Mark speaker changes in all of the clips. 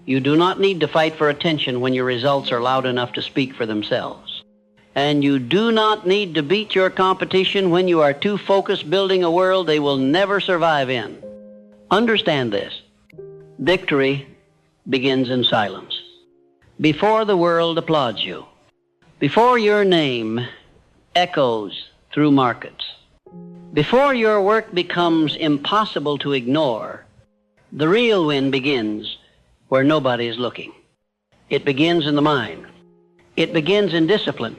Speaker 1: You do not need to fight for attention when your results are loud enough to speak for themselves. And you do not need to beat your competition when you are too focused building a world they will never survive in. Understand this. Victory begins in silence. Before the world applauds you. Before your name echoes through markets. Before your work becomes impossible to ignore, the real win begins where nobody is looking. It begins in the mind. It begins in discipline.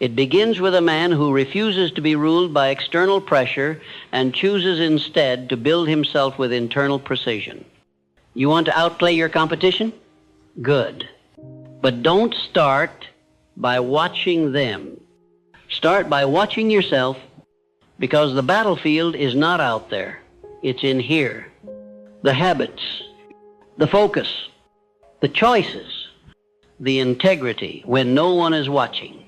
Speaker 1: It begins with a man who refuses to be ruled by external pressure and chooses instead to build himself with internal precision. You want to outplay your competition? Good. But don't start by watching them. Start by watching yourself, because the battlefield is not out there. It's in here. The habits, the focus, the choices, the integrity when no one is watching,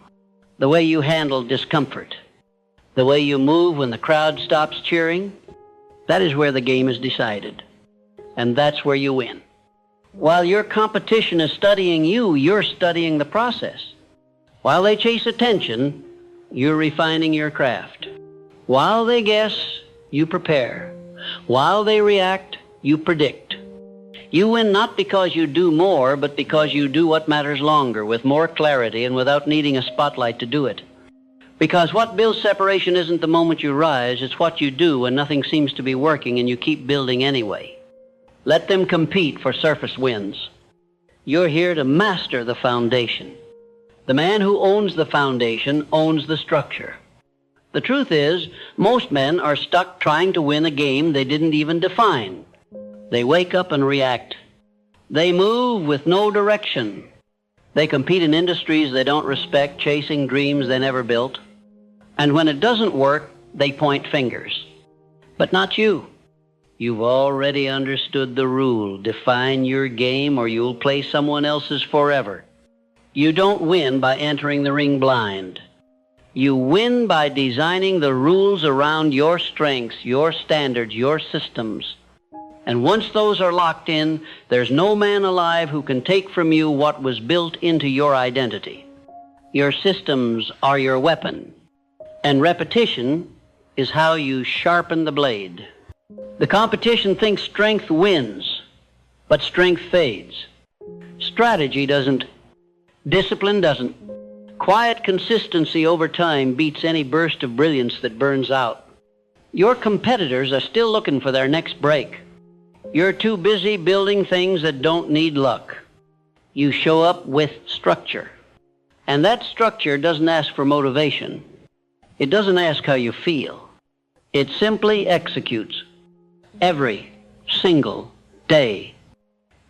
Speaker 1: the way you handle discomfort, the way you move when the crowd stops cheering, that is where the game is decided. And that's where you win. While your competition is studying you, you're studying the process. While they chase attention, you're refining your craft. While they guess, you prepare. While they react, you predict. You win not because you do more, but because you do what matters longer, with more clarity and without needing a spotlight to do it. Because what builds separation isn't the moment you rise, it's what you do when nothing seems to be working and you keep building anyway. Let them compete for surface wins. You're here to master the foundation. The man who owns the foundation owns the structure. The truth is, most men are stuck trying to win a game they didn't even define. They wake up and react. They move with no direction. They compete in industries they don't respect, chasing dreams they never built. And when it doesn't work, they point fingers. But not you. You've already understood the rule. Define your game or you'll play someone else's forever. You don't win by entering the ring blind. You win by designing the rules around your strengths, your standards, your systems. And once those are locked in, there's no man alive who can take from you what was built into your identity. Your systems are your weapon, and repetition is how you sharpen the blade. The competition thinks strength wins, but strength fades. Strategy doesn't. Discipline doesn't. Quiet consistency over time beats any burst of brilliance that burns out. Your competitors are still looking for their next break. You're too busy building things that don't need luck. You show up with structure. And that structure doesn't ask for motivation. It doesn't ask how you feel. It simply executes every single day.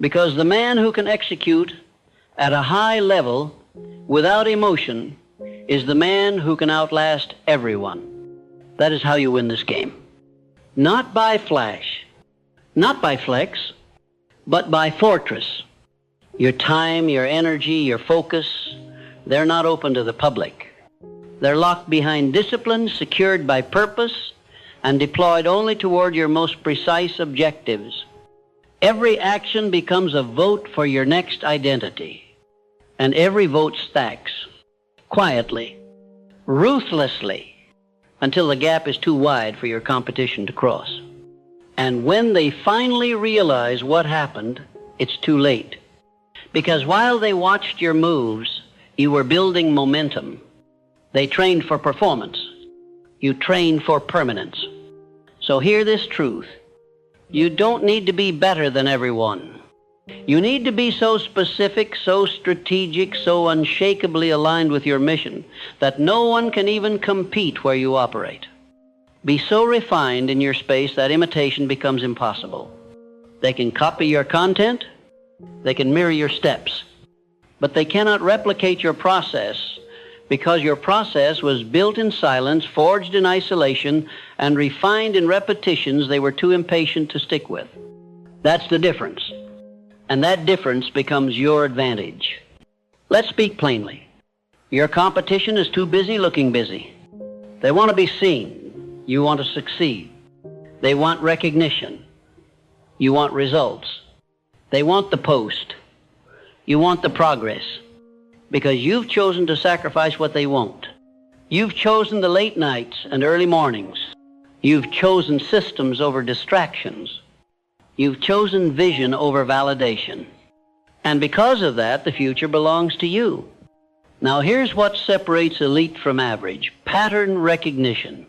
Speaker 1: Because the man who can execute at a high level without emotion is the man who can outlast everyone. That is how you win this game. Not by flash. Not by flex, but by fortress. Your time, your energy, your focus, they're not open to the public. They're locked behind discipline, secured by purpose, and deployed only toward your most precise objectives. Every action becomes a vote for your next identity. And every vote stacks, quietly, ruthlessly, until the gap is too wide for your competition to cross. And when they finally realize what happened, it's too late. Because while they watched your moves, you were building momentum. They trained for performance. You trained for permanence. So hear this truth. You don't need to be better than everyone. You need to be so specific, so strategic, so unshakably aligned with your mission that no one can even compete where you operate. Be so refined in your space that imitation becomes impossible. They can copy your content, they can mirror your steps, but they cannot replicate your process because your process was built in silence, forged in isolation, and refined in repetitions they were too impatient to stick with. That's the difference. And that difference becomes your advantage. Let's speak plainly. Your competition is too busy looking busy. They want to be seen. You want to succeed. They want recognition. You want results. They want the post. You want the progress, because you've chosen to sacrifice what they won't. You've chosen the late nights and early mornings. You've chosen systems over distractions. You've chosen vision over validation. And because of that, the future belongs to you. Now here's what separates elite from average: pattern recognition.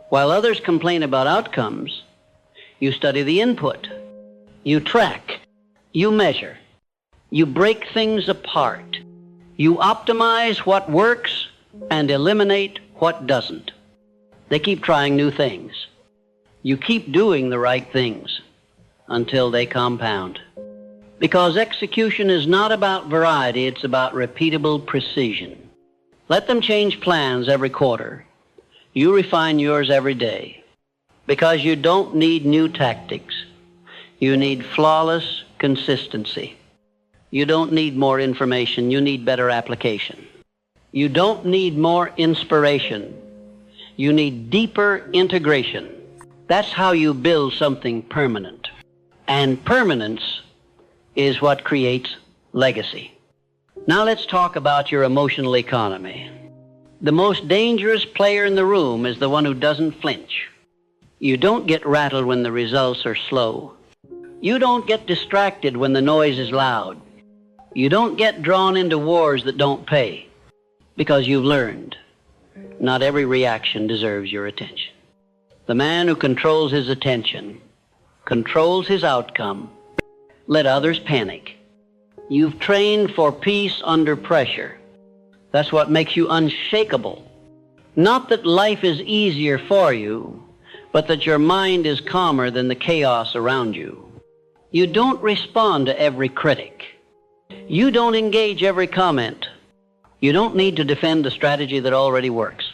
Speaker 1: While others complain about outcomes, you study the input. You track. You measure. You break things apart. You optimize what works and eliminate what doesn't. They keep trying new things. You keep doing the right things until they compound. Because execution is not about variety, it's about repeatable precision. Let them change plans every quarter. You refine yours every day. Because you don't need new tactics. You need flawless consistency. You don't need more information, you need better application. You don't need more inspiration. You need deeper integration. That's how you build something permanent. And permanence is what creates legacy. Now let's talk about your emotional economy. The most dangerous player in the room is the one who doesn't flinch. You don't get rattled when the results are slow. You don't get distracted when the noise is loud. You don't get drawn into wars that don't pay, because you've learned not every reaction deserves your attention. The man who controls his attention controls his outcome. Let others panic. You've trained for peace under pressure. That's what makes you unshakable. Not that life is easier for you, but that your mind is calmer than the chaos around you. You don't respond to every critic. You don't engage every comment. You don't need to defend a strategy that already works,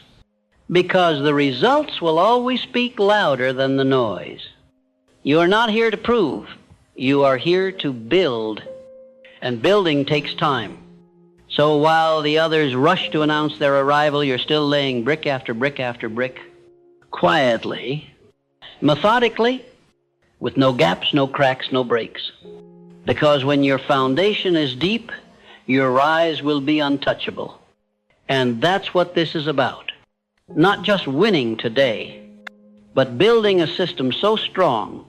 Speaker 1: because the results will always speak louder than the noise. You are not here to prove. You are here to build, and building takes time. So while the others rush to announce their arrival, you're still laying brick after brick after brick, quietly, methodically, with no gaps, no cracks, no breaks. Because when your foundation is deep, your rise will be untouchable. And that's what this is about. Not just winning today, but building a system so strong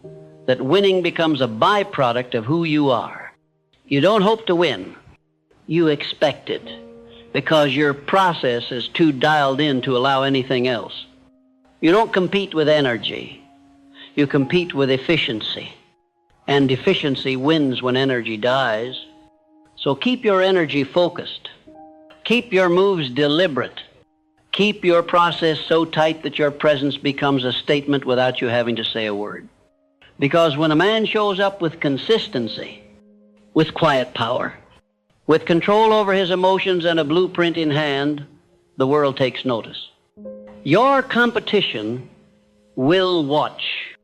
Speaker 1: that winning becomes a byproduct of who you are. You don't hope to win. You expect it, because your process is too dialed in to allow anything else. You don't compete with energy. You compete with efficiency. And efficiency wins when energy dies. So keep your energy focused. Keep your moves deliberate. Keep your process so tight that your presence becomes a statement without you having to say a word. Because when a man shows up with consistency, with quiet power, with control over his emotions and a blueprint in hand, the world takes notice. Your competition will watch.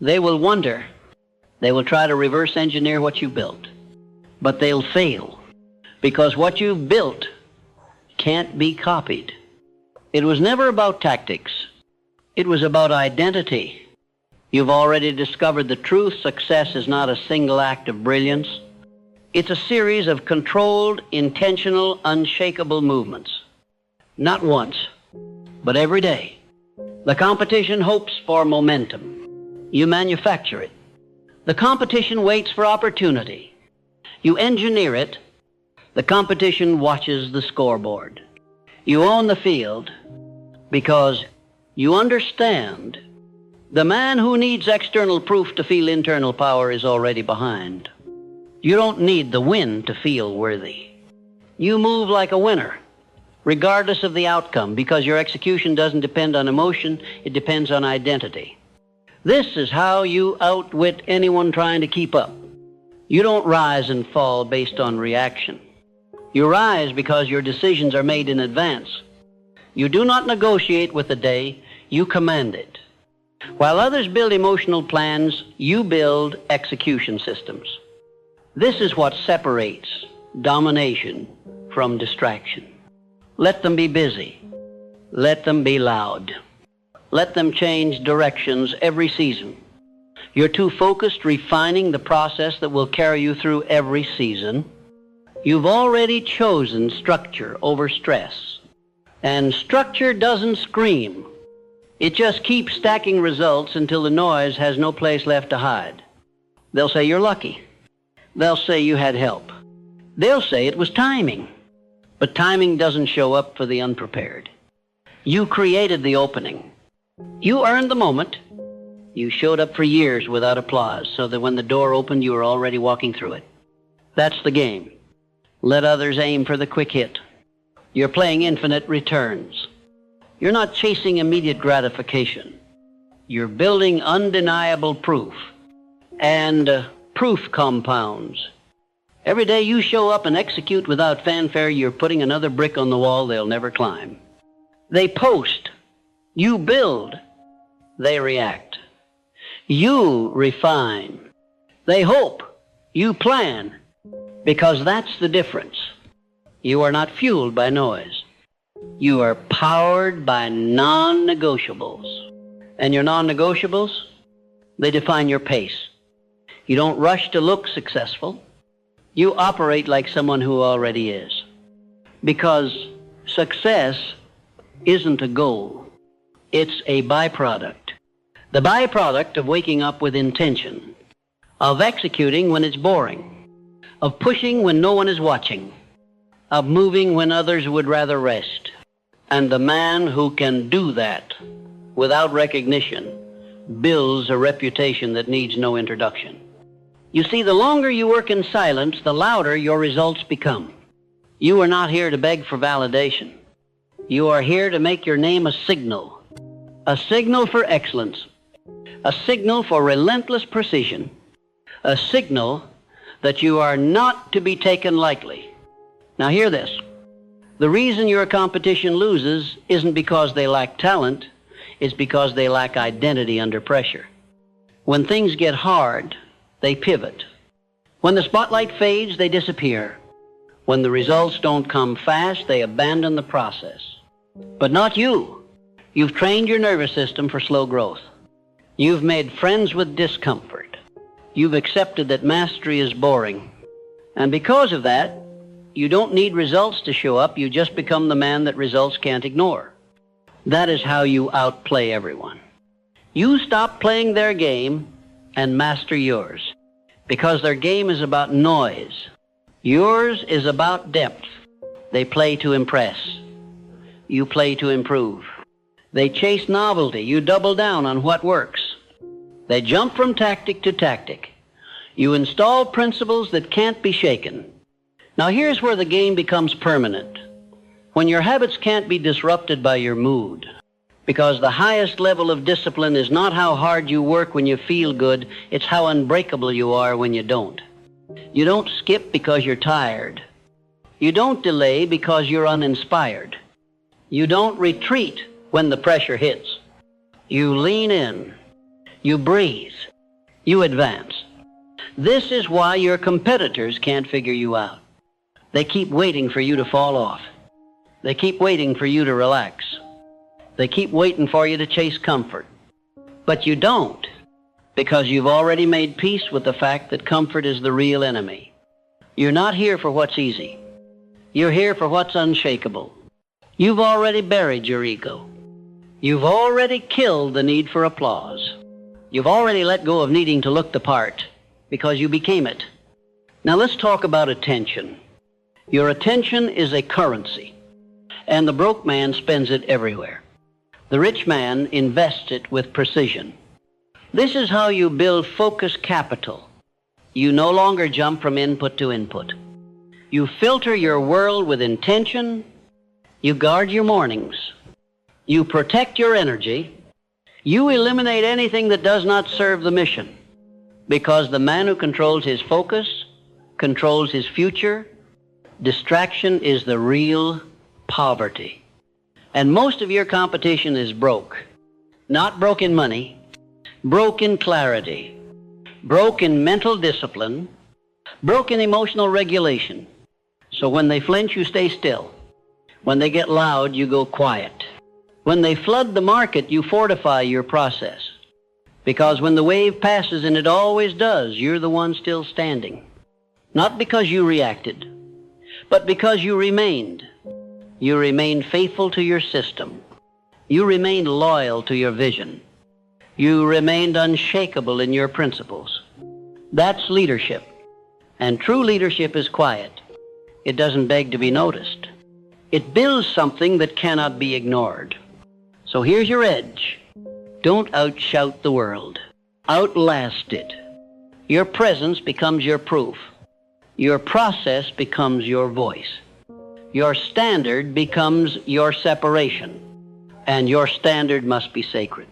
Speaker 1: They will wonder. They will try to reverse engineer what you built. But they'll fail, because what you've built can't be copied. It was never about tactics. It was about identity. You've already discovered the truth. Success is not a single act of brilliance. It's a series of controlled, intentional, unshakable movements. Not once, but every day. The competition hopes for momentum. You manufacture it. The competition waits for opportunity. You engineer it. The competition watches the scoreboard. You own the field because you understand the man who needs external proof to feel internal power is already behind. You don't need the win to feel worthy. You move like a winner, regardless of the outcome, because your execution doesn't depend on emotion, it depends on identity. This is how you outwit anyone trying to keep up. You don't rise and fall based on reaction. You rise because your decisions are made in advance. You do not negotiate with the day, you command it. While others build emotional plans, you build execution systems. This is what separates domination from distraction. Let them be busy. Let them be loud. Let them change directions every season. You're too focused refining the process that will carry you through every season. You've already chosen structure over stress. And structure doesn't scream. It just keeps stacking results until the noise has no place left to hide. They'll say you're lucky. They'll say you had help. They'll say it was timing. But timing doesn't show up for the unprepared. You created the opening. You earned the moment. You showed up for years without applause, so that when the door opened, you were already walking through it. That's the game. Let others aim for the quick hit. You're playing infinite returns. You're not chasing immediate gratification. You're building undeniable proof. And proof compounds. Every day you show up and execute without fanfare, you're putting another brick on the wall they'll never climb. They post. You build. They react. You refine. They hope. You plan. Because that's the difference. You are not fueled by noise. You are powered by non-negotiables. And your non-negotiables, they define your pace. You don't rush to look successful. You operate like someone who already is. Because success isn't a goal. It's a byproduct. The byproduct of waking up with intention, of executing when it's boring, of pushing when no one is watching, of moving when others would rather rest. And the man who can do that without recognition builds a reputation that needs no introduction. You see, the longer you work in silence, the louder your results become. You are not here to beg for validation. You are here to make your name a signal for excellence, a signal for relentless precision, a signal that you are not to be taken lightly. Now hear this. The reason your competition loses isn't because they lack talent, it's because they lack identity under pressure. When things get hard, they pivot. When the spotlight fades, they disappear. When the results don't come fast, they abandon the process. But not you. You've trained your nervous system for slow growth. You've made friends with discomfort. You've accepted that mastery is boring. And because of that, you don't need results to show up. You just become the man that results can't ignore. That is how you outplay everyone. You stop playing their game and master yours, because their game is about noise. Yours is about depth. They play to impress. You play to improve. They chase novelty. You double down on what works. They jump from tactic to tactic. You install principles that can't be shaken. Now here's where the game becomes permanent. When your habits can't be disrupted by your mood, because the highest level of discipline is not how hard you work when you feel good, it's how unbreakable you are when you don't. You don't skip because you're tired. You don't delay because you're uninspired. You don't retreat when the pressure hits. You lean in. You breathe. You advance. This is why your competitors can't figure you out. They keep waiting for you to fall off. They keep waiting for you to relax. They keep waiting for you to chase comfort. But you don't, because you've already made peace with the fact that comfort is the real enemy. You're not here for what's easy. You're here for what's unshakable. You've already buried your ego. You've already killed the need for applause. You've already let go of needing to look the part, because you became it. Now let's talk about attention. Your attention is a currency, and the broke man spends it everywhere. The rich man invests it with precision. This is how you build focus capital. You no longer jump from input to input. You filter your world with intention. You guard your mornings. You protect your energy. You eliminate anything that does not serve the mission, because the man who controls his focus controls his future. Distraction is the real poverty. And most of your competition is broke. Not broke in money, broke in clarity, broke in mental discipline, broke in emotional regulation. So when they flinch, you stay still. When they get loud, you go quiet. When they flood the market, you fortify your process. Because when the wave passes, and it always does, you're the one still standing. Not because you reacted, but because you remained. You remained faithful to your system. You remained loyal to your vision. You remained unshakable in your principles. That's leadership. And true leadership is quiet. It doesn't beg to be noticed. It builds something that cannot be ignored. So here's your edge. Don't outshout the world. Outlast it. Your presence becomes your proof. Your process becomes your voice. Your standard becomes your separation. And your standard must be sacred.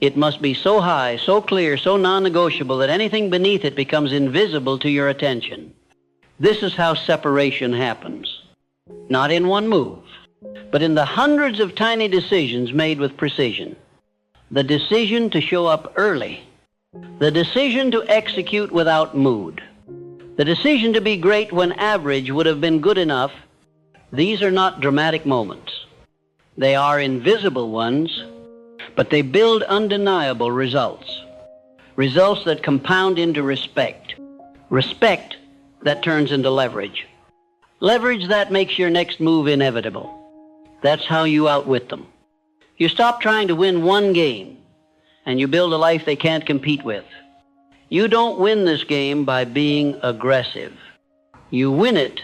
Speaker 1: It must be so high, so clear, so non-negotiable that anything beneath it becomes invisible to your attention. This is how separation happens. Not in one move, but in the hundreds of tiny decisions made with precision. The decision to show up early. The decision to execute without mood. The decision to be great when average would have been good enough. These are not dramatic moments. They are invisible ones, but they build undeniable results. Results that compound into respect. Respect that turns into leverage. Leverage that makes your next move inevitable. That's how you outwit them. You stop trying to win one game, and you build a life they can't compete with. You don't win this game by being aggressive. You win it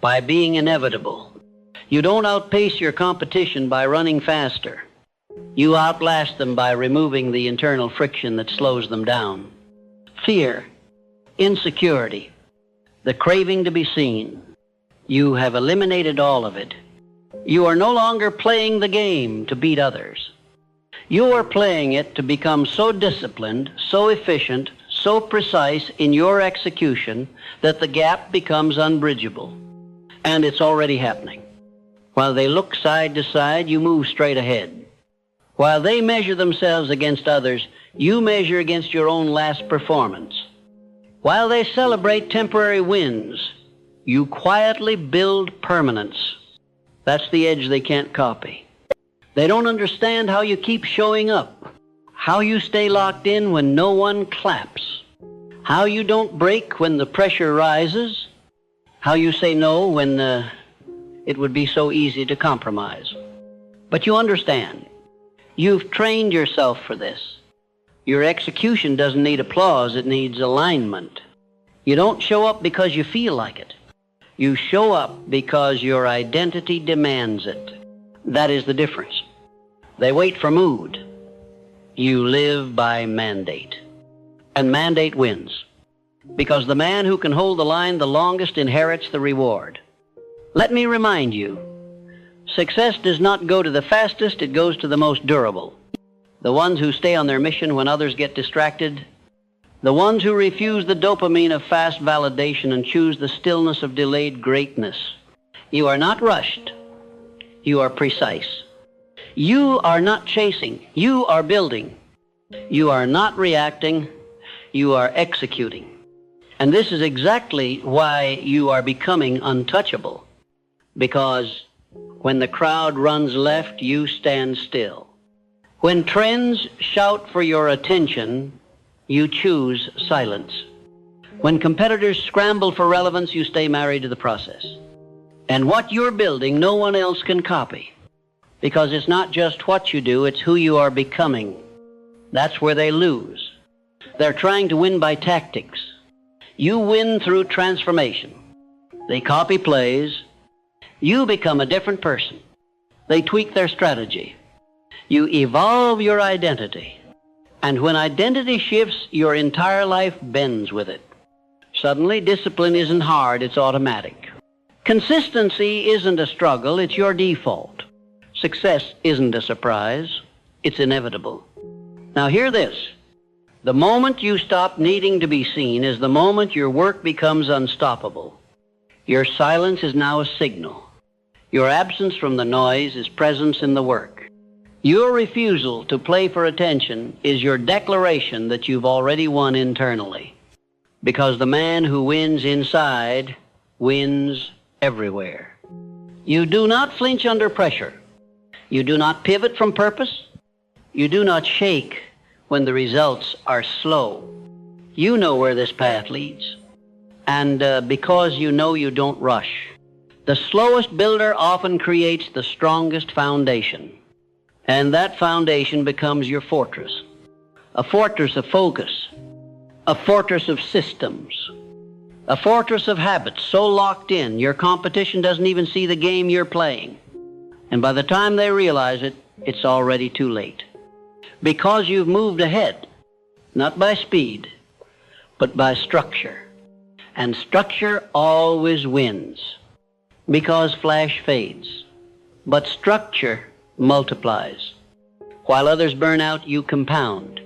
Speaker 1: by being inevitable. You don't outpace your competition by running faster. You outlast them by removing the internal friction that slows them down. Fear, insecurity, the craving to be seen. You have eliminated all of it. You are no longer playing the game to beat others. You are playing it to become so disciplined, so efficient, so precise in your execution that the gap becomes unbridgeable. And it's already happening. While they look side to side, you move straight ahead. While they measure themselves against others, you measure against your own last performance. While they celebrate temporary wins, you quietly build permanence. That's the edge they can't copy. They don't understand how you keep showing up, how you stay locked in when no one claps, how you don't break when the pressure rises, how you say no when it would be so easy to compromise. But you understand. You've trained yourself for this. Your execution doesn't need applause, it needs alignment. You don't show up because you feel like it. You show up because your identity demands it. That is the difference. They wait for mood. You live by mandate. And mandate wins. Because the man who can hold the line the longest inherits the reward. Let me remind you, success does not go to the fastest, it goes to the most durable. The ones who stay on their mission when others get distracted. The ones who refuse the dopamine of fast validation and choose the stillness of delayed greatness. You are not rushed. You are precise. You are not chasing. You are building. You are not reacting. You are executing. And this is exactly why you are becoming untouchable. Because when the crowd runs left, you stand still. When trends shout for your attention, you choose silence. When competitors scramble for relevance, you stay married to the process. And what you're building, no one else can copy. Because it's not just what you do, it's who you are becoming. That's where they lose. They're trying to win by tactics. You win through transformation. They copy plays. You become a different person. They tweak their strategy. You evolve your identity. And when identity shifts, your entire life bends with it. Suddenly, discipline isn't hard, it's automatic. Consistency isn't a struggle, it's your default. Success isn't a surprise, it's inevitable. Now hear this. The moment you stop needing to be seen is the moment your work becomes unstoppable. Your silence is now a signal. Your absence from the noise is presence in the work. Your refusal to play for attention is your declaration that you've already won internally. Because the man who wins inside wins everywhere. You do not flinch under pressure. You do not pivot from purpose. You do not shake when the results are slow. You know where this path leads. And because you know, you don't rush. The slowest builder often creates the strongest foundation. And that foundation becomes your fortress. A fortress of focus. A fortress of systems. A fortress of habits so locked in, your competition doesn't even see the game you're playing. And by the time they realize it, it's already too late. Because you've moved ahead, not by speed, but by structure. And structure always wins. Because flash fades. But structure multiplies. While others burn out, you compound.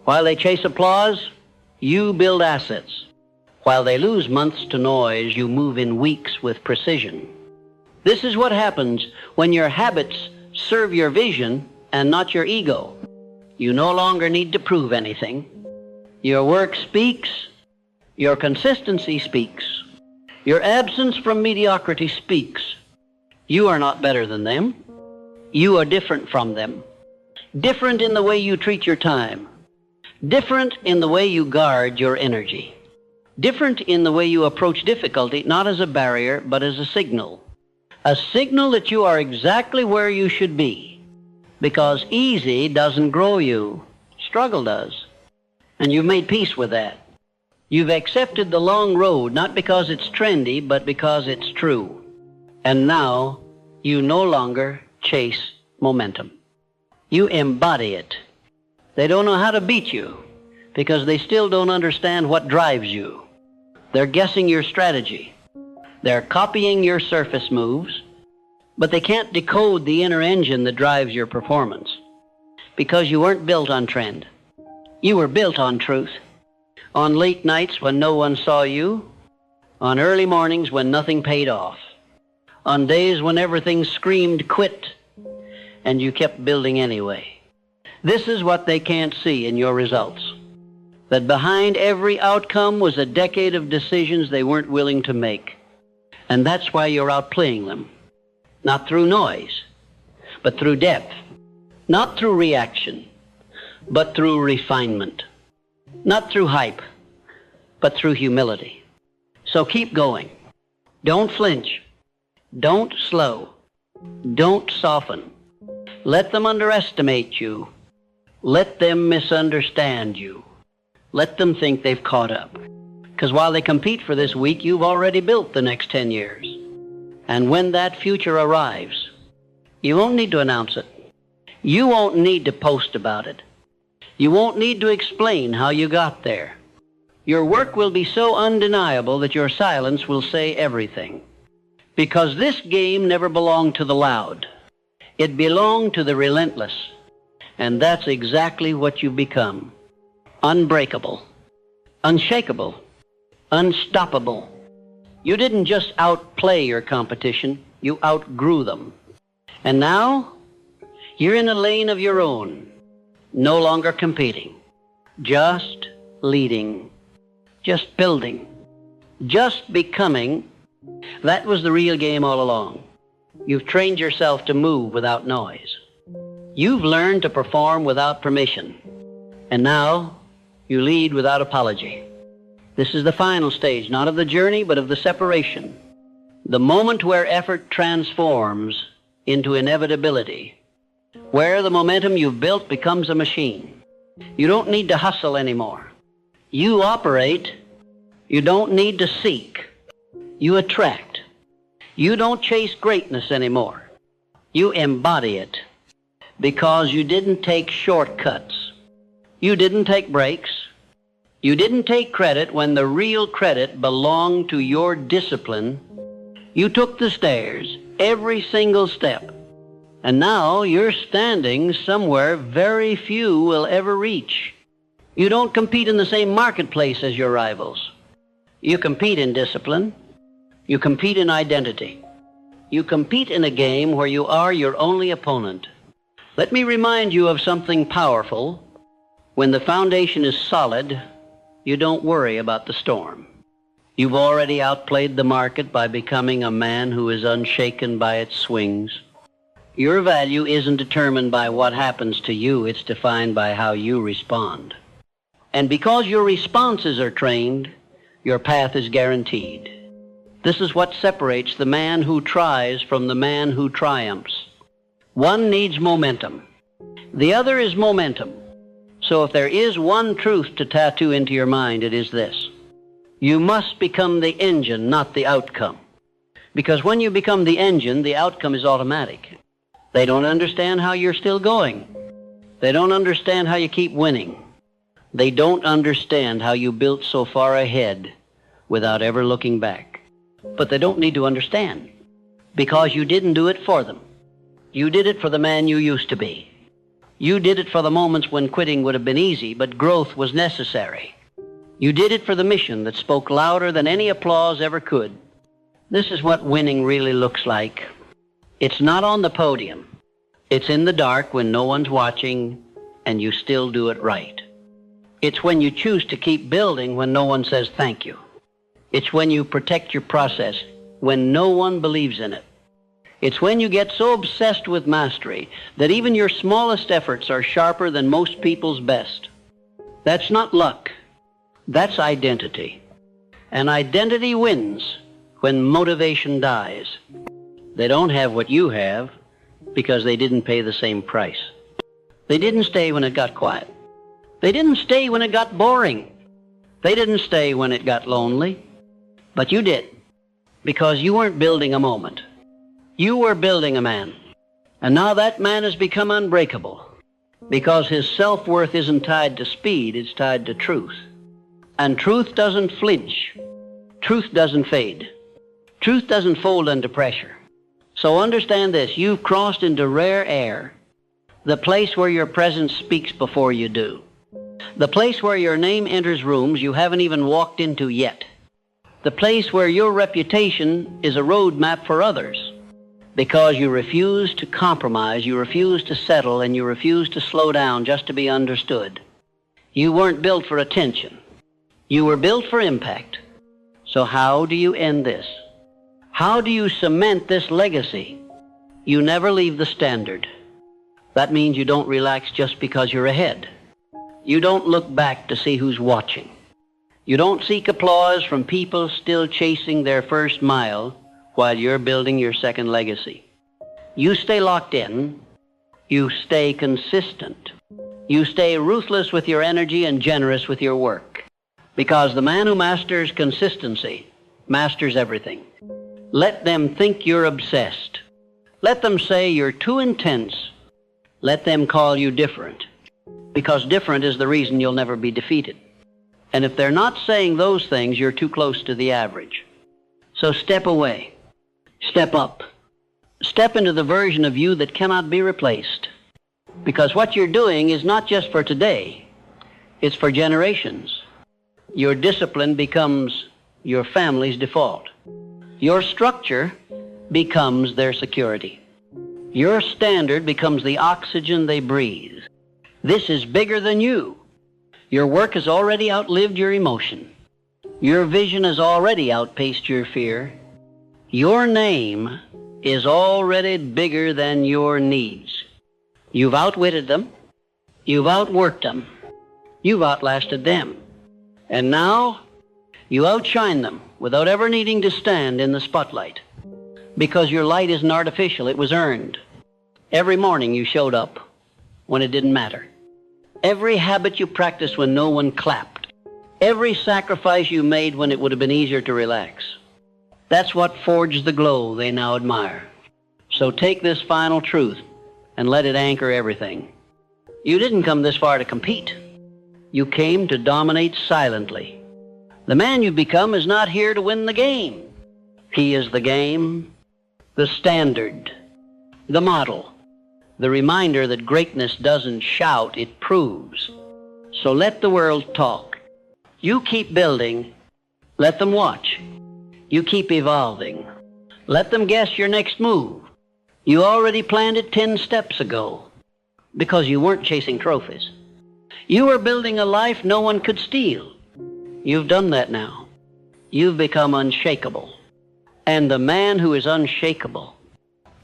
Speaker 1: While they chase applause, you build assets. While they lose months to noise, you move in weeks with precision. This is what happens when your habits serve your vision and not your ego. You no longer need to prove anything. Your work speaks. Your consistency speaks. Your absence from mediocrity speaks. You are not better than them. You are different from them. Different in the way you treat your time. Different in the way you guard your energy. Different in the way you approach difficulty, not as a barrier, but as a signal. A signal that you are exactly where you should be. Because easy doesn't grow you. Struggle does. And you've made peace with that. You've accepted the long road, not because it's trendy, but because it's true. And now, you no longer chase momentum. You embody it. They don't know how to beat you, because they still don't understand what drives you. They're guessing your strategy. They're copying your surface moves, but they can't decode the inner engine that drives your performance. Because you weren't built on trend. You were built on truth. On late nights when no one saw you. On early mornings when nothing paid off. On days when everything screamed quit, and you kept building anyway. This is what they can't see in your results. That behind every outcome was a decade of decisions they weren't willing to make. And that's why you're outplaying them. Not through noise, but through depth. Not through reaction, but through refinement. Not through hype, but through humility. So keep going. Don't flinch. Don't slow. Don't soften. Let them underestimate you. Let them misunderstand you. Let them think they've caught up. Because while they compete for this week, you've already built the next 10 years. And when that future arrives, you won't need to announce it. You won't need to post about it. You won't need to explain how you got there. Your work will be so undeniable that your silence will say everything. Because this game never belonged to the loud. It belonged to the relentless. And that's exactly what you've become. Unbreakable. Unshakable. Unstoppable. You didn't just outplay your competition, you outgrew them. And now, you're in a lane of your own, no longer competing, just leading, just building, just becoming. That was the real game all along. You've trained yourself to move without noise. You've learned to perform without permission. And now, you lead without apology. This is the final stage, not of the journey, but of the separation. The moment where effort transforms into inevitability. Where the momentum you've built becomes a machine. You don't need to hustle anymore. You operate. You don't need to seek. You attract. You don't chase greatness anymore. You embody it. Because you didn't take shortcuts. You didn't take breaks. You didn't take credit when the real credit belonged to your discipline. You took the stairs, every single step. And now you're standing somewhere very few will ever reach. You don't compete in the same marketplace as your rivals. You compete in discipline. You compete in identity. You compete in a game where you are your only opponent. Let me remind you of something powerful. When the foundation is solid, you don't worry about the storm. You've already outplayed the market by becoming a man who is unshaken by its swings. Your value isn't determined by what happens to you. It's defined by how you respond. And because your responses are trained, your path is guaranteed. This is what separates the man who tries from the man who triumphs. One needs momentum. The other is momentum. So if there is one truth to tattoo into your mind, it is this. You must become the engine, not the outcome. Because when you become the engine, the outcome is automatic. They don't understand how you're still going. They don't understand how you keep winning. They don't understand how you built so far ahead without ever looking back. But they don't need to understand, because you didn't do it for them. You did it for the man you used to be. You did it for the moments when quitting would have been easy, but growth was necessary. You did it for the mission that spoke louder than any applause ever could. This is what winning really looks like. It's not on the podium. It's in the dark when no one's watching and you still do it right. It's when you choose to keep building when no one says thank you. It's when you protect your process when no one believes in it. It's when you get so obsessed with mastery that even your smallest efforts are sharper than most people's best. That's not luck. That's identity. And identity wins when motivation dies. They don't have what you have because they didn't pay the same price. They didn't stay when it got quiet. They didn't stay when it got boring. They didn't stay when it got lonely. But you did, because you weren't building a moment. You were building a man. And now that man has become unbreakable because his self-worth isn't tied to speed, it's tied to truth. And truth doesn't flinch. Truth doesn't fade. Truth doesn't fold under pressure. So understand this, you've crossed into rare air, the place where your presence speaks before you do, the place where your name enters rooms you haven't even walked into yet, the place where your reputation is a roadmap for others, because you refuse to compromise, you refuse to settle, and you refuse to slow down just to be understood. You weren't built for attention. You were built for impact. So how do you end this? How do you cement this legacy? You never leave the standard. That means you don't relax just because you're ahead. You don't look back to see who's watching. You don't seek applause from people still chasing their first mile while you're building your second legacy. You stay locked in. You stay consistent. You stay ruthless with your energy and generous with your work. Because the man who masters consistency masters everything. Let them think you're obsessed. Let them say you're too intense. Let them call you different. Because different is the reason you'll never be defeated. And if they're not saying those things, you're too close to the average. So step away. Step up. Step into the version of you that cannot be replaced. Because what you're doing is not just for today. It's for generations. Your discipline becomes your family's default. Your structure becomes their security. Your standard becomes the oxygen they breathe. This is bigger than you. Your work has already outlived your emotion. Your vision has already outpaced your fear. Your name is already bigger than your needs. You've outwitted them. You've outworked them. You've outlasted them. And now you outshine them without ever needing to stand in the spotlight. Because your light isn't artificial, it was earned. Every morning you showed up when it didn't matter. Every habit you practiced when no one clapped. Every sacrifice you made when it would have been easier to relax. That's what forged the glow they now admire. So take this final truth and let it anchor everything. You didn't come this far to compete. You came to dominate silently. The man you've become is not here to win the game. He is the game, the standard, the model, the reminder that greatness doesn't shout, it proves. So let the world talk. You keep building, let them watch. You keep evolving. Let them guess your next move. You already planned it 10 steps ago because you weren't chasing trophies. You were building a life no one could steal. You've done that now. You've become unshakable. And the man who is unshakable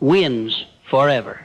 Speaker 1: wins forever.